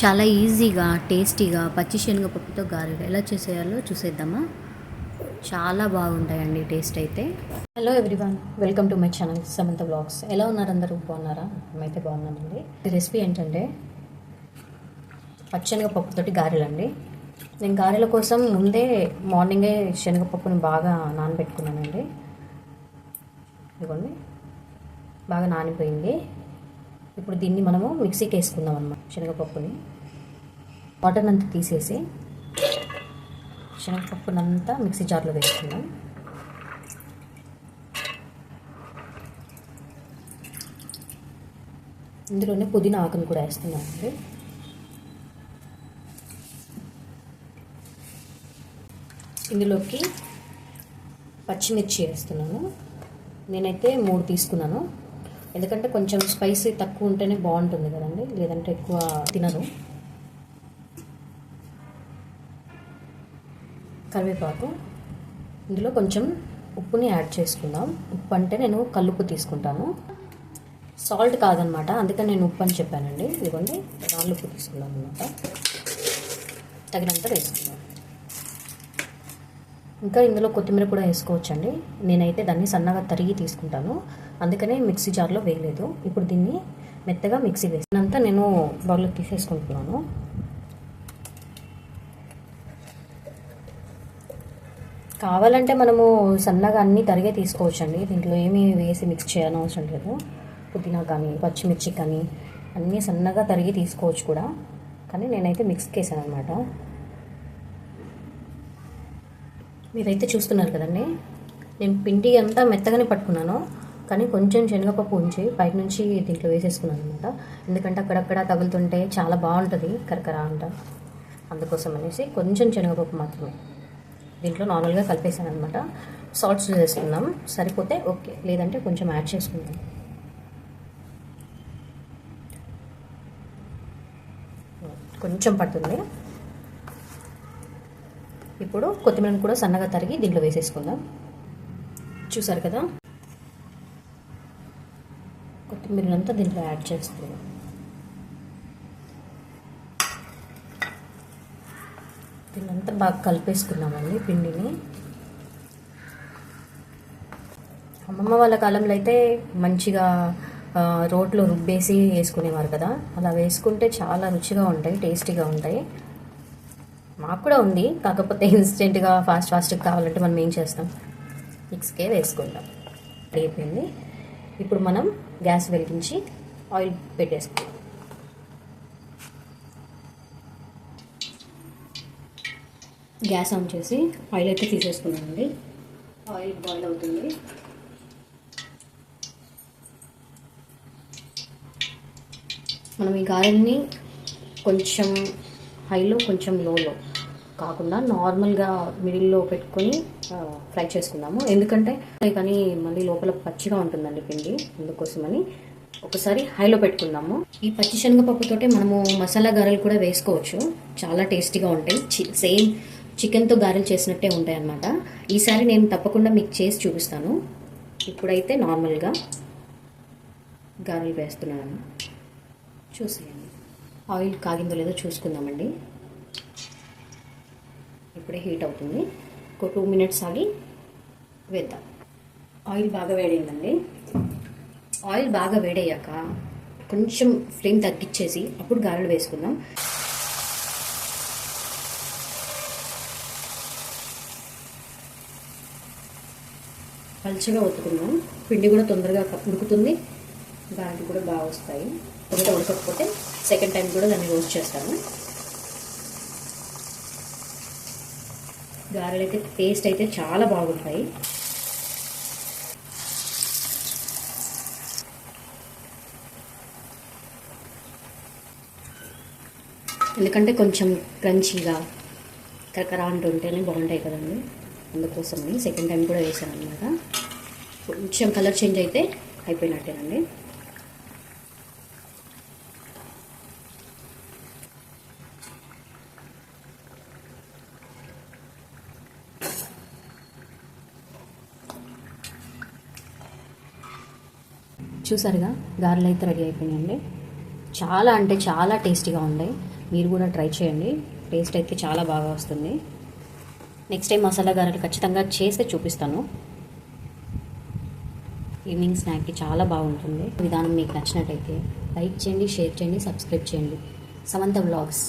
చాలా ఈజీగా టేస్టీగా పచ్చి శనగపప్పుతో గారెలు ఎలా చేసేయాలో చూసేద్దామా. చాలా బాగుంటాయండి టేస్ట్ అయితే. Hello everyone, welcome to my channel Samantha blogs. ఎలా ఉన్నారు అందరూ? బాగున్నారా? మేమైతే బాగున్నామండి. ఈ రెసిపీ ఏంటంటే పచ్చెనగపప్పుతోటి గారెలు అండి. నేను గారెల కోసం ముందే మార్నింగే శనగపప్పుని బాగా నానబెట్టుకున్నానండి. ఇదిగోండి, బాగా నానిపోయింది. ఇప్పుడు దీన్ని మనము మిక్సీకి వేసుకుందాం అన్నమాట. శనగపప్పుని వాటర్ అంతా తీసేసి శనగపప్పునంతా మిక్సీ జార్లో వేసుకుందాం. ఇందులోనే పుదీనా ఆకును కూడా వేస్తున్నానండి. ఇందులోకి పచ్చిమిర్చి వేస్తున్నాను. నేనైతే 3 తీసుకున్నాను, ఎందుకంటే కొంచెం స్పైసీ తక్కువ ఉంటేనే బాగుంటుంది కదండి, లేదంటే ఎక్కువ తినరు. కరివేపాకు, ఇందులో కొంచెం ఉప్పుని యాడ్ చేసుకుందాం. ఉప్పు అంటే నేను కల్లుప్పు తీసుకుంటాను, సాల్ట్ కాదనమాట, అందుకని నేను ఉప్పు అని చెప్పానండి. ఇదిగోండి, రాళ్ళుప్పు తీసుకుందాం అనమాట. తగినంత వేసుకుందాం. ఇంకా ఇందులో కొత్తిమీర కూడా వేసుకోవచ్చండి. నేనైతే దాన్ని సన్నగా తరిగి తీసుకుంటాను, అందుకనే మిక్సీ జార్లో వేయలేదు. ఇప్పుడు దీన్ని మెత్తగా మిక్సీ వేసినంత నేను బౌల్లో తీసేసుకుంటున్నాను. కావాలంటే మనము సన్నగా అన్నీ తరిగే తీసుకోవచ్చండి, దీంట్లో ఏమీ వేసి మిక్స్ చేయని అవసరం లేదు. పుదీనా కానీ పచ్చిమిర్చి కానీ అన్నీ సన్నగా తరిగి తీసుకోవచ్చు కూడా, కానీ నేనైతే మిక్స్కి వేసాను అనమాట. మీరైతే చూస్తున్నారు కదండి, నేను పిండి అంతా మెత్తగానే పట్టుకున్నాను, కానీ కొంచెం శనగపప్పు ఉంచి పైకి నుంచి దీంట్లో వేసేసుకున్నాను అనమాట. ఎందుకంటే అక్కడక్కడ తగులుతుంటే చాలా బాగుంటుంది కరకర అంట, అందుకోసం అనేసి కొంచెం శనగపప్పు మాత్రమే దీంట్లో నార్మల్గా కలిపేసాను అనమాట. సాల్ట్స్ వేసుకుందాం, సరిపోతే ఓకే, లేదంటే కొంచెం యాడ్ చేసుకుందాం. కొంచెం పడుతుంది. ఇప్పుడు కొత్తిమీరను కూడా సన్నగా తరిగి దీంట్లో వేసేసుకుందాం. చూసారు కదా, కొత్తిమీరనంతా దీంట్లో యాడ్ చేస్తున్నాం. దీన్నంతా బాగా కలిపేసుకున్నామండి పిండిని. అమ్మమ్మ వాళ్ళ కాలంలో అయితే మంచిగా రోట్లో రుబ్బేసి వేసుకునేవారు కదా, అలా వేసుకుంటే చాలా రుచిగా ఉంటాయి, టేస్టీగా ఉంటాయి. మాకు కూడా ఉంది, కాకపోతే ఇన్స్టెంట్గా ఫాస్ట్గా కావాలంటే మనం ఏం చేస్తాం, మిక్స్కే వేసుకుంటాం. అయిపోయింది. ఇప్పుడు మనం గ్యాస్ వెలిగించి ఆయిల్ పెట్టేసుకుందాం. గ్యాస్ ఆన్ చేసి ఆయిల్ అయితే తీసేసుకున్నామండి. ఆయిల్ బాయిల్ అవుతుంది. మనం ఈ గారెల్ని కొంచెం హైలో కొంచెం లోలో కాకుండా నార్మల్గా మిడిల్లో పెట్టుకొని ఫ్రై చేసుకుందాము. ఎందుకంటే కానీ మళ్ళీ లోపల పచ్చిగా ఉంటుందండి పిండి, అందుకోసమని ఒకసారి హైలో పెట్టుకుందాము. ఈ పచ్చి శనగపప్పుతోటే మనము మసాలా గారెలు కూడా వేసుకోవచ్చు, చాలా టేస్టీగా ఉంటాయి. సేమ్ చికెన్తో గారెలు చేసినట్టే ఉంటాయి అన్నమాట. ఈసారి నేను తప్పకుండా మీకు చేసి చూపిస్తాను. ఇప్పుడైతే నార్మల్గా గారెలు వేస్తున్నాను, చూసేయండి. ఆయిల్ కాగిందో లేదో చూసుకుందామండి. ఇప్పుడే హీట్ అవుతుంది, ఒక 2 మినిట్స్ ఆగి వేద్దాం. ఆయిల్ బాగా వేడైందండి. ఆయిల్ బాగా వేడయ్యాక కొంచెం ఫ్లేమ్ తగ్గించేసి అప్పుడు గారెలు వేసుకుందాం. పల్చగా ఒత్తుకుందాం, పిండి కూడా తొందరగా ఉడుకుతుంది, గారెలు కూడా బాగా వస్తాయి. ఒకటి ఉడకకపోతే సెకండ్ టైం కూడా దాన్ని రోస్ట్ చేస్తాను. గారెలు అయితే టేస్ట్ అయితే చాలా బాగుంటాయి. ఎందుకంటే కొంచెం క్రంచీగా కరకరా అంటుంటేనే బాగుంటాయి కదండి, అందుకోసమని సెకండ్ టైం కూడా వేసాను అనమాట. కొంచెం కలర్ చేంజ్ అయితే అయిపోయినట్టేనండి. చూసారుగా, గారెలు అయితే రెడీ అయిపోయినాయండి. చాలా అంటే చాలా టేస్టీగా ఉన్నాయి. మీరు కూడా ట్రై చేయండి, టేస్ట్ అయితే చాలా బాగా వస్తుంది. నెక్స్ట్ టైం మసాలా గారెలు ఖచ్చితంగా చేస్తే చూపిస్తాను. ఈవినింగ్ స్నాక్కి చాలా బాగుంటుంది. విధానం మీకు నచ్చినట్టయితే లైక్ చేయండి, షేర్ చేయండి, సబ్స్క్రైబ్ చేయండి. సమంత వ్లాగ్స్.